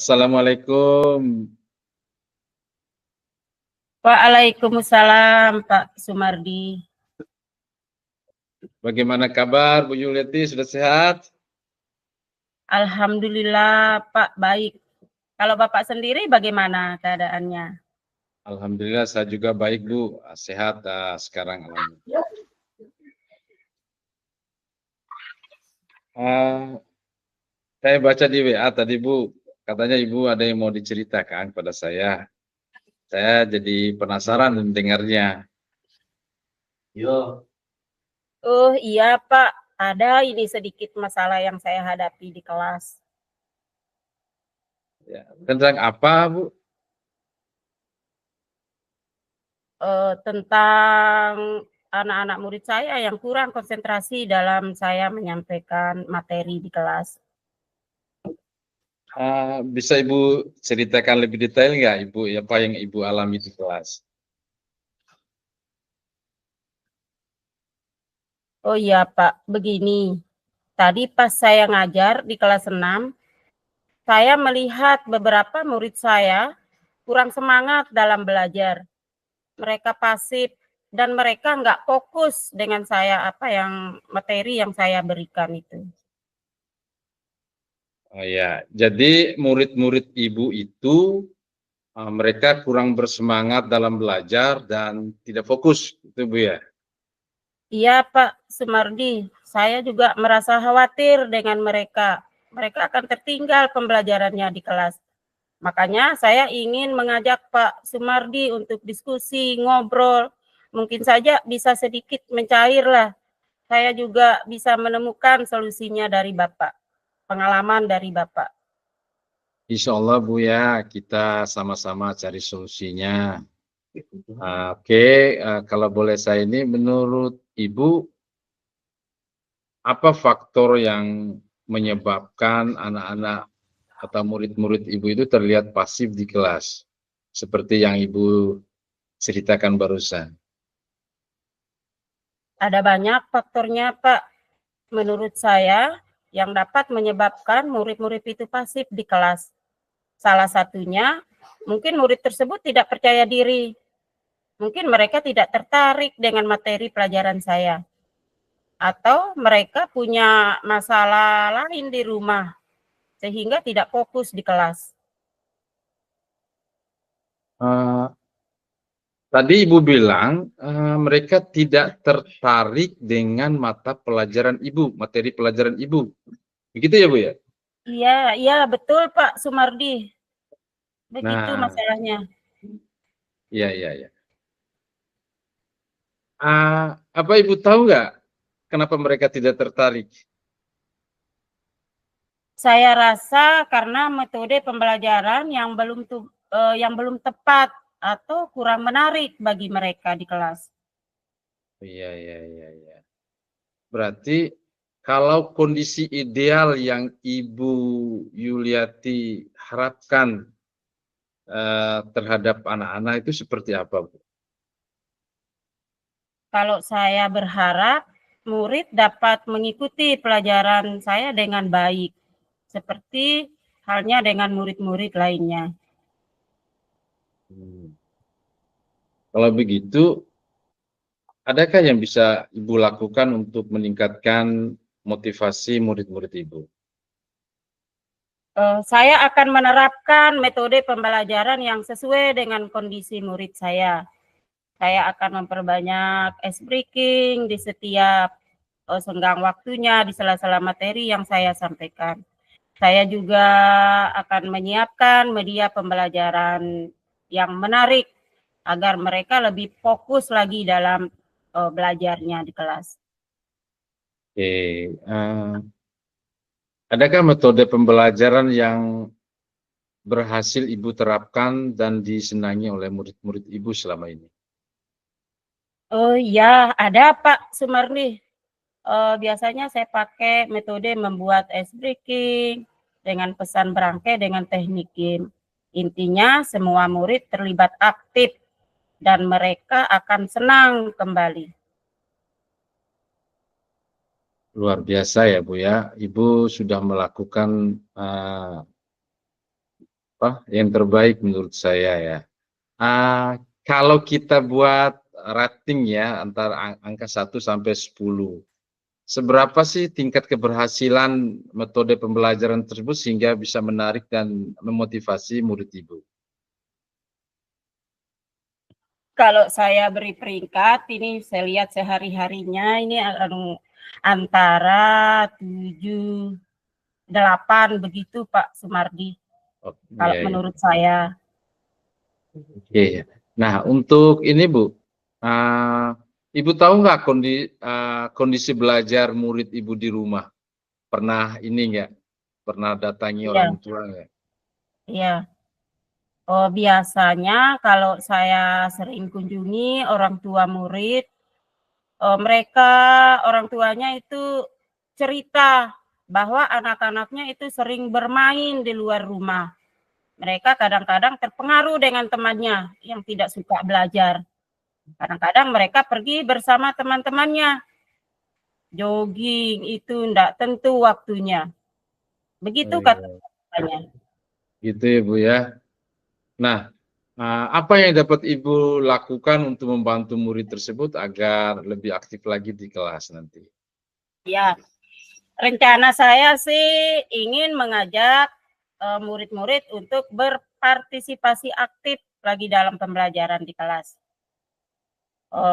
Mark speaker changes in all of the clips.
Speaker 1: Assalamualaikum.
Speaker 2: Waalaikumsalam Pak Sumardi.
Speaker 1: Bagaimana kabar Bu Yuliati, sudah sehat?
Speaker 2: Alhamdulillah Pak, baik. Kalau Bapak sendiri bagaimana keadaannya?
Speaker 1: Alhamdulillah saya juga baik Bu, sehat sekarang alhamdulillah. Saya baca di WA tadi Bu, katanya Ibu ada yang mau diceritakan pada saya. Saya jadi penasaran mendengarnya.
Speaker 3: Yo,
Speaker 2: Oh iya Pak, ada ini sedikit masalah yang saya hadapi di kelas.
Speaker 1: Ya, tentang apa Bu?
Speaker 2: Tentang anak-anak murid saya yang kurang konsentrasi dalam saya menyampaikan materi di kelas.
Speaker 1: Bisa Ibu ceritakan lebih detail nggak Ibu, apa yang Ibu alami di kelas?
Speaker 2: Oh iya Pak, begini. Tadi pas saya ngajar di kelas 6, saya melihat beberapa murid saya kurang semangat dalam belajar. Mereka pasif dan mereka nggak fokus dengan saya materi yang saya berikan itu.
Speaker 1: Oh ya, jadi murid-murid Ibu itu mereka kurang bersemangat dalam belajar dan tidak fokus, itu Bu ya?
Speaker 2: Iya Pak Sumardi, saya juga merasa khawatir dengan mereka. Mereka akan tertinggal pembelajarannya di kelas. Makanya saya ingin mengajak Pak Sumardi untuk diskusi, ngobrol. Mungkin saja bisa sedikit mencair lah. Saya juga bisa menemukan solusinya dari Bapak, pengalaman dari Bapak.
Speaker 1: Insya Allah Bu ya, kita sama-sama cari solusinya. Oke, kalau boleh saya ini, menurut Ibu, apa faktor yang menyebabkan anak-anak atau murid-murid Ibu itu terlihat pasif di kelas? Seperti yang Ibu ceritakan barusan.
Speaker 2: Ada banyak faktornya Pak. Menurut saya yang dapat menyebabkan murid-murid itu pasif di kelas. Salah satunya, mungkin murid tersebut tidak percaya diri. Mungkin mereka tidak tertarik dengan materi pelajaran saya. Atau mereka punya masalah lain di rumah, sehingga tidak fokus di kelas.
Speaker 1: Tadi Ibu bilang mereka tidak tertarik dengan mata pelajaran Ibu, materi pelajaran Ibu. Begitu ya Bu ya?
Speaker 2: Iya betul Pak Sumardi. Begitu
Speaker 1: Nah,
Speaker 2: masalahnya.
Speaker 1: iya. Apa Ibu tahu nggak kenapa mereka tidak tertarik?
Speaker 2: Saya rasa karena metode pembelajaran yang belum tepat atau kurang menarik bagi mereka di kelas.
Speaker 1: Iya. Berarti kalau kondisi ideal yang Ibu Yuliati harapkan terhadap anak-anak itu seperti apa, Bu?
Speaker 2: Kalau saya berharap murid dapat mengikuti pelajaran saya dengan baik, seperti halnya dengan murid-murid lainnya.
Speaker 1: Kalau begitu, adakah yang bisa Ibu lakukan untuk meningkatkan motivasi murid-murid Ibu?
Speaker 2: Saya akan menerapkan metode pembelajaran yang sesuai dengan kondisi murid saya. Saya akan memperbanyak ice breaking di setiap senggang waktunya di sela-sela materi yang saya sampaikan. Saya juga akan menyiapkan media pembelajaran yang menarik agar mereka lebih fokus lagi dalam belajarnya di kelas.
Speaker 1: Oke, adakah metode pembelajaran yang berhasil Ibu terapkan dan disenangi oleh murid-murid Ibu selama ini?
Speaker 2: Oh iya, ada Pak Sumarni. Biasanya saya pakai metode membuat ice breaking dengan pesan berangkai dengan teknik game. Intinya semua murid terlibat aktif dan mereka akan senang kembali.
Speaker 1: Luar biasa ya Bu ya, Ibu sudah melakukan yang terbaik menurut saya ya. Kalau kita buat rating ya antara angka 1 sampai 10, seberapa sih tingkat keberhasilan metode pembelajaran tersebut sehingga bisa menarik dan memotivasi murid Ibu?
Speaker 2: Kalau saya beri peringkat, ini saya lihat sehari-harinya ini antara 7, 8 begitu Pak Sumardi.
Speaker 1: Oh,
Speaker 2: Kalau
Speaker 1: iya, iya.
Speaker 2: menurut saya.
Speaker 1: Oke. Nah, untuk ini Bu, Ibu tahu nggak kondisi belajar murid Ibu di rumah? Pernah ini nggak? Pernah datangi
Speaker 2: Iya,
Speaker 1: orang tua nggak?
Speaker 2: iya. Oh, biasanya kalau saya sering kunjungi orang tua murid, mereka orang tuanya itu cerita bahwa anak-anaknya itu sering bermain di luar rumah. Mereka kadang-kadang terpengaruh dengan temannya yang tidak suka belajar. Kadang-kadang mereka pergi bersama teman-temannya, jogging itu enggak tentu waktunya. Begitu
Speaker 1: Oh, iya.
Speaker 2: katanya.
Speaker 1: Gitu ya Bu ya. Nah, apa yang dapat Ibu lakukan untuk membantu murid tersebut agar lebih aktif lagi di kelas nanti?
Speaker 2: Ya, rencana saya sih ingin mengajak murid-murid untuk berpartisipasi aktif lagi dalam pembelajaran di kelas.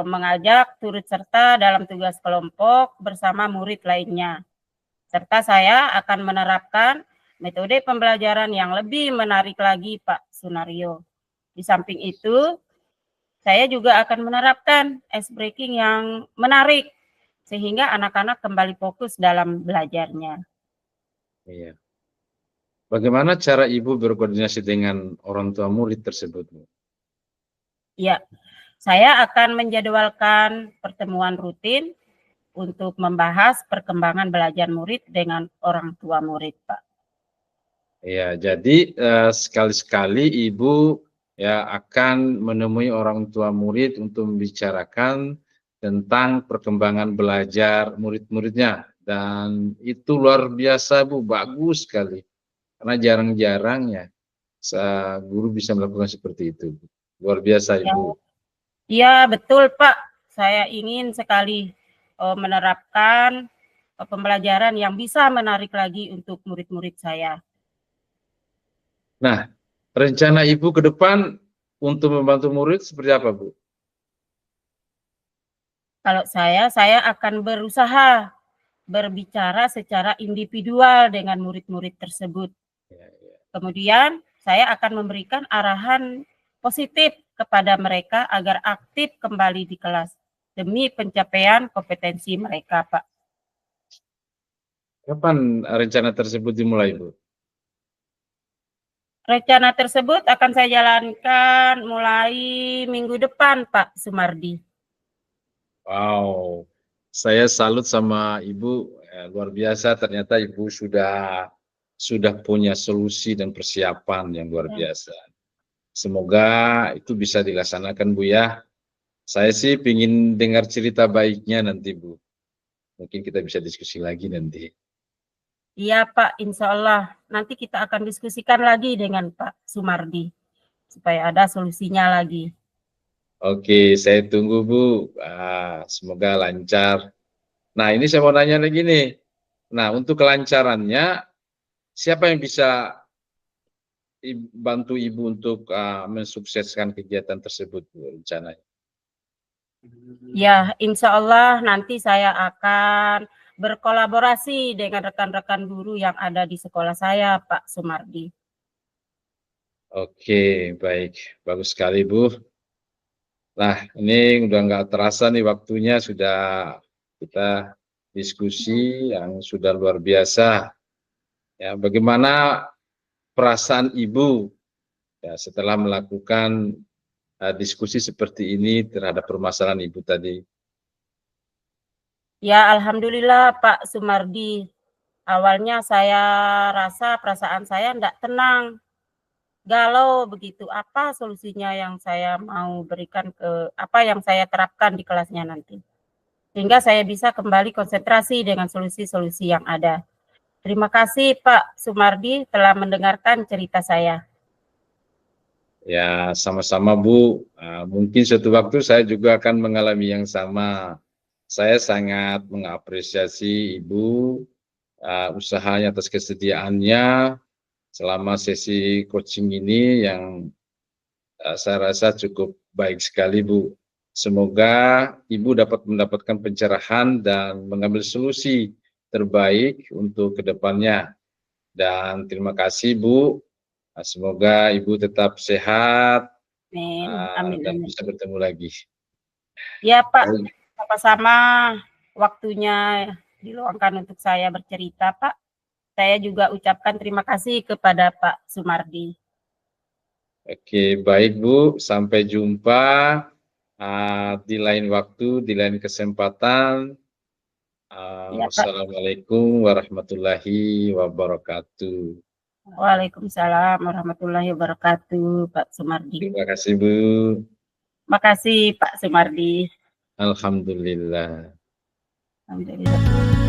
Speaker 2: Mengajak turut serta dalam tugas kelompok bersama murid lainnya. Serta saya akan menerapkan metode pembelajaran yang lebih menarik lagi, Pak Sunario. Di samping itu, saya juga akan menerapkan ice breaking yang menarik, sehingga anak-anak kembali fokus dalam belajarnya.
Speaker 1: Iya. Bagaimana cara Ibu berkoordinasi dengan orang tua murid tersebut?
Speaker 2: Ya, saya akan menjadwalkan pertemuan rutin untuk membahas perkembangan belajar murid dengan orang tua murid, Pak.
Speaker 1: Ya, jadi sekali-sekali Ibu ya akan menemui orang tua murid untuk membicarakan tentang perkembangan belajar murid-muridnya, dan itu luar biasa Bu, bagus sekali karena jarang-jarang ya guru bisa melakukan seperti itu. Luar biasa
Speaker 2: Ya,
Speaker 1: Ibu.
Speaker 2: iya betul Pak. Saya ingin sekali menerapkan pembelajaran yang bisa menarik lagi untuk murid-murid saya.
Speaker 1: Nah, rencana Ibu ke depan untuk membantu murid seperti apa Bu?
Speaker 2: Kalau saya akan berusaha berbicara secara individual dengan murid-murid tersebut.
Speaker 1: Ya, ya.
Speaker 2: Kemudian saya akan memberikan arahan positif kepada mereka agar aktif kembali di kelas demi pencapaian kompetensi mereka, Pak.
Speaker 1: Kapan rencana tersebut dimulai Bu?
Speaker 2: Rencana tersebut akan saya jalankan mulai minggu depan, Pak Sumardi.
Speaker 1: Wow, saya salut sama Ibu, luar biasa. Ternyata Ibu sudah punya solusi dan persiapan yang luar biasa. Semoga itu bisa dilaksanakan Bu ya. Saya sih ingin dengar cerita baiknya nanti Bu. Mungkin kita bisa diskusi lagi nanti.
Speaker 2: Iya Pak, insya Allah nanti kita akan diskusikan lagi dengan Pak Sumardi supaya ada solusinya lagi.
Speaker 1: Oke, saya tunggu Bu. Semoga lancar. Nah, ini saya mau nanya lagi nih. Nah, untuk kelancarannya, siapa yang bisa bantu Ibu untuk mensukseskan kegiatan tersebut, Bu, rencananya?
Speaker 2: Ya, insya Allah nanti saya akan berkolaborasi dengan rekan-rekan guru yang ada di sekolah saya, Pak Sumardi.
Speaker 1: Oke, baik. Bagus sekali, Bu. Nah, ini udah nggak terasa nih waktunya, sudah kita diskusi yang sudah luar biasa. Ya, bagaimana perasaan Ibu ya, setelah melakukan diskusi seperti ini terhadap permasalahan Ibu tadi?
Speaker 2: Ya, alhamdulillah Pak Sumardi. Awalnya saya rasa perasaan saya tidak tenang, galau begitu. Apa solusinya yang saya mau berikan apa yang saya terapkan di kelasnya nanti. Sehingga saya bisa kembali konsentrasi dengan solusi-solusi yang ada. Terima kasih Pak Sumardi telah mendengarkan cerita saya.
Speaker 1: Ya, sama-sama Bu. Mungkin suatu waktu saya juga akan mengalami yang sama. Saya sangat mengapresiasi Ibu, usahanya atas kesediaannya selama sesi coaching ini yang saya rasa cukup baik sekali Bu. Semoga Ibu dapat mendapatkan pencerahan dan mengambil solusi terbaik untuk kedepannya. Dan terima kasih Bu. Semoga Ibu tetap sehat
Speaker 2: Amin,
Speaker 1: dan
Speaker 2: amin.
Speaker 1: bisa bertemu lagi.
Speaker 2: Ya Pak,
Speaker 1: Baik.
Speaker 2: sama-sama, waktunya diluangkan untuk saya bercerita Pak. Saya juga ucapkan terima kasih kepada Pak Sumardi.
Speaker 1: Oke, baik Bu. Sampai jumpa di lain waktu, di lain kesempatan.
Speaker 2: Ya Pak.
Speaker 1: Wassalamualaikum warahmatullahi wabarakatuh.
Speaker 2: Waalaikumsalam warahmatullahi wabarakatuh, Pak Sumardi.
Speaker 1: Terima kasih Bu.
Speaker 2: Makasih Pak Sumardi.
Speaker 1: Alhamdulillah.
Speaker 2: Alhamdulillah.